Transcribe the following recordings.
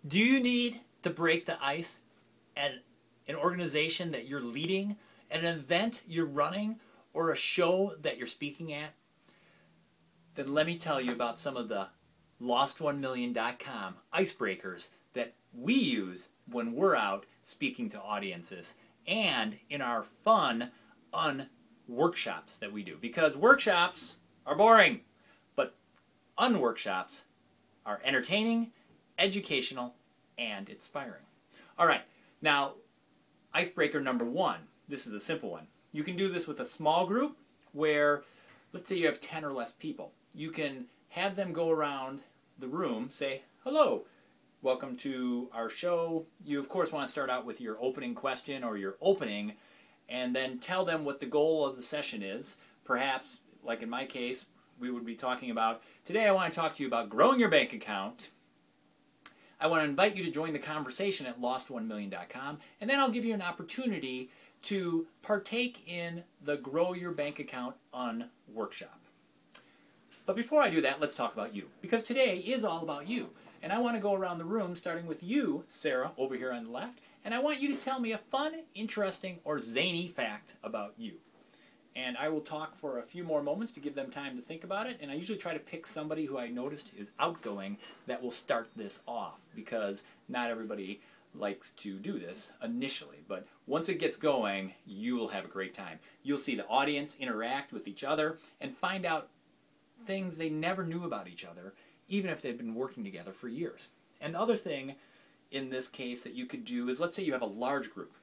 Do you need to break the ice at an organization that you're leading, an event you're running, or a show that you're speaking at? Then let me tell you about some of the lost1million.com icebreakers that we use when we're out speaking to audiences and in our fun workshops that we do. Because workshops are boring, but workshops are entertaining, educational, and inspiring. All right, now icebreaker number one. This is a simple one. You can do this with a small group where, let's say you have 10 or less people. You can have them go around the room, say, hello, welcome to our show. You, of course, want to start out with your opening question or your opening, and then tell them what the goal of the session is. Perhaps, like in my case, we would be talking about, today I want to talk to you about growing your bank account. I want to invite you to join the conversation at lost1million.com, and then I'll give you an opportunity to partake in the Grow Your Bank Account workshop. But before I do that, let's talk about you, because today is all about you. And I want to go around the room, starting with you, Sarah, over here on the left, and I want you to tell me a fun, interesting, or zany fact about you. And I will talk for a few more moments to give them time to think about it, and I usually try to pick somebody who I noticed is outgoing that will start this off, because not everybody likes to do this initially, but once it gets going, you will have a great time. You'll see the audience interact with each other and find out things they never knew about each other, even if they've been working together for years. And the other thing in this case that you could do is, let's say you have a large group.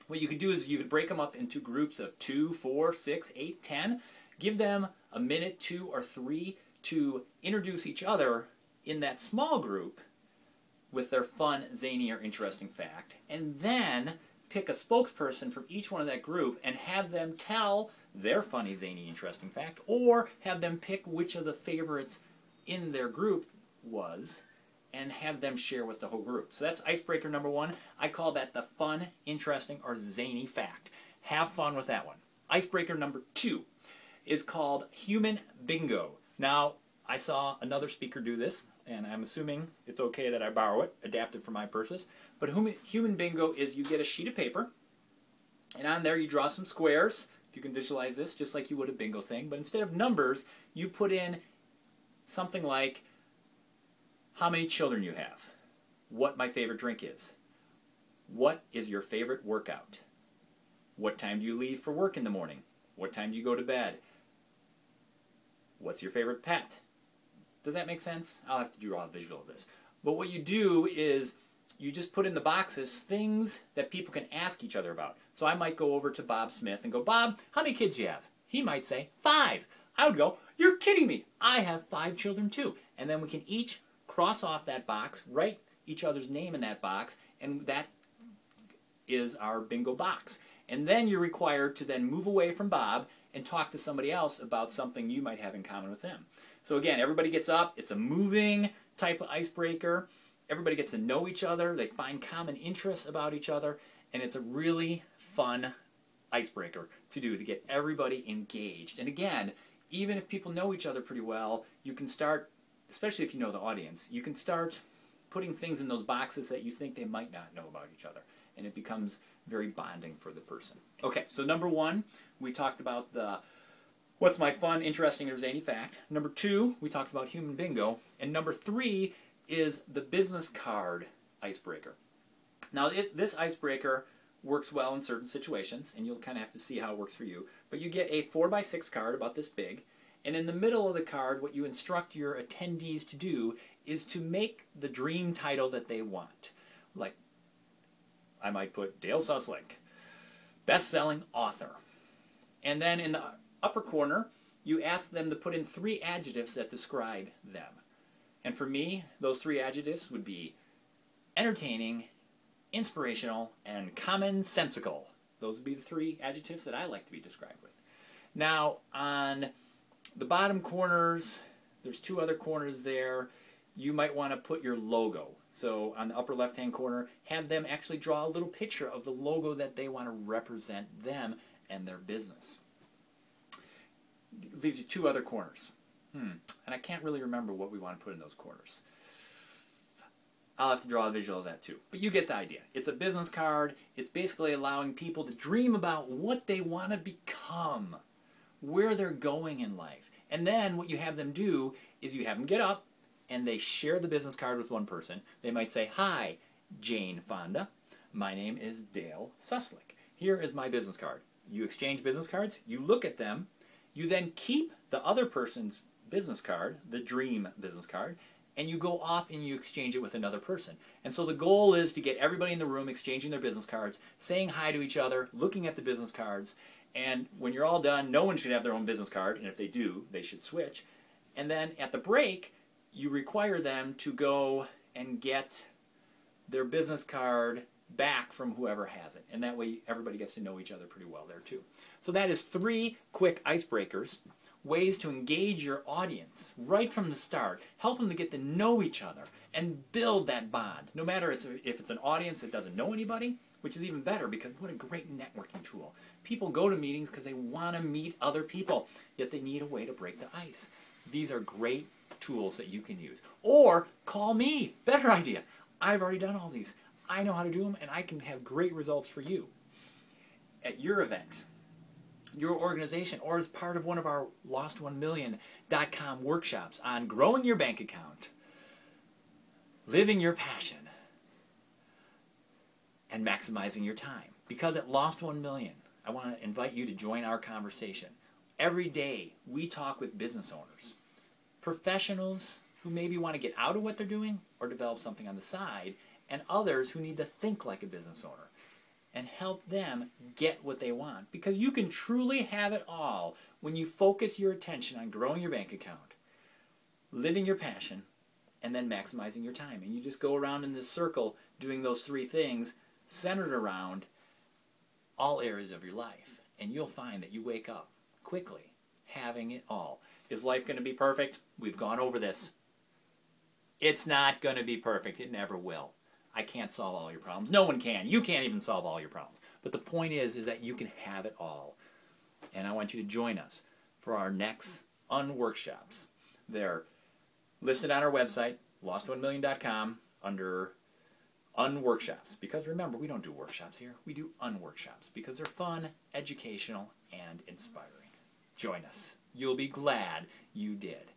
What you could do is you could break them up into groups of 2, 4, 6, 8, 10. Give them a minute, 2 or 3 to introduce each other in that small group with their fun, zany, or interesting fact. And then pick a spokesperson from each one of that group and have them tell their funny, zany, interesting fact, or have them pick which of the favorites in their group was, and have them share with the whole group. So that's icebreaker number one. I call that the fun, interesting, or zany fact. Have fun with that one. Icebreaker number two is called human bingo. Now, I saw another speaker do this, and I'm assuming it's okay that I borrow it, adapt it for my purpose. But human bingo is you get a sheet of paper, and on there you draw some squares. If you can visualize this, just like you would a bingo thing. But instead of numbers, you put in something like how many children you have, what my favorite drink is, what is your favorite workout, what time do you leave for work in the morning, what time do you go to bed, what's your favorite pet. Does that make sense? I'll have to draw a visual of this. But what you do is you just put in the boxes things that people can ask each other about. So I might go over to Bob Smith and go, Bob, how many kids do you have? He might say, 5. I would go, you're kidding me. I have 5 children too. And then we can each cross off that box, write each other's name in that box, and that is our bingo box. And then you're required to then move away from Bob and talk to somebody else about something you might have in common with them. So again, everybody gets up. It's a moving type of icebreaker. Everybody gets to know each other. They find common interests about each other. And it's a really fun icebreaker to do to get everybody engaged. And again, even if people know each other pretty well, you can start, especially if you know the audience, you can start putting things in those boxes that you think they might not know about each other. And it becomes very bonding for the person. Okay, so number one, we talked about the what's my fun, interesting, or zany fact. Number two, we talked about human bingo. And number three is the business card icebreaker. Now, this icebreaker works well in certain situations, and you'll kind of have to see how it works for you. But you get a 4x6 card about this big, and in the middle of the card, what you instruct your attendees to do is to make the dream title that they want. Like, I might put Dale Suslick, best-selling author. And then in the upper corner, you ask them to put in 3 adjectives that describe them. And for me, those 3 adjectives would be entertaining, inspirational, and commonsensical. Those would be the 3 adjectives that I like to be described with. Now, on the bottom corners, there's 2 other corners there. You might want to put your logo. So on the upper left-hand corner, have them actually draw a little picture of the logo that they want to represent them and their business. It leaves you 2 other corners. And I can't really remember what we want to put in those corners. I'll have to draw a visual of that too. But you get the idea. It's a business card. It's basically allowing people to dream about what they want to become, where they're going in life. And then what you have them do is you have them get up and they share the business card with one person. They might say, "Hi, Jane Fonda. My name is Dale Suslick. Here is my business card." You exchange business cards. You look at them. You then keep the other person's business card, the dream business card, and you go off and you exchange it with another person. And so the goal is to get everybody in the room exchanging their business cards, saying hi to each other, looking at the business cards, and when you're all done, no one should have their own business card, and if they do, they should switch. And then at the break, you require them to go and get their business card back from whoever has it. And that way everybody gets to know each other pretty well there too. So that is 3 quick icebreakers, ways to engage your audience right from the start, help them to get to know each other and build that bond. No matter if it's an audience that doesn't know anybody, which is even better because what a great networking tool. People go to meetings because they want to meet other people, yet they need a way to break the ice. These are great tools that you can use. Or call me. Better idea. I've already done all these. I know how to do them, and I can have great results for you at your event, your organization, or as part of one of our lost1million.com workshops on growing your bank account, living your passion, and maximizing your time. Because at Lost 1 Million, I want to invite you to join our conversation. Every day, we talk with business owners, professionals who maybe want to get out of what they're doing or develop something on the side, and others who need to think like a business owner and help them get what they want. Because you can truly have it all when you focus your attention on growing your bank account, living your passion, and then maximizing your time. And you just go around in this circle doing those 3 things centered around all areas of your life. And you'll find that you wake up quickly having it all. Is life going to be perfect? We've gone over this. It's not going to be perfect. It never will. I can't solve all your problems. No one can. You can't even solve all your problems. But the point is that you can have it all. And I want you to join us for our next unworkshops. They're listed on our website, lost1million.com, under unworkshops. Because remember, we don't do workshops here. We do unworkshops because they're fun, educational, and inspiring. Join us. You'll be glad you did.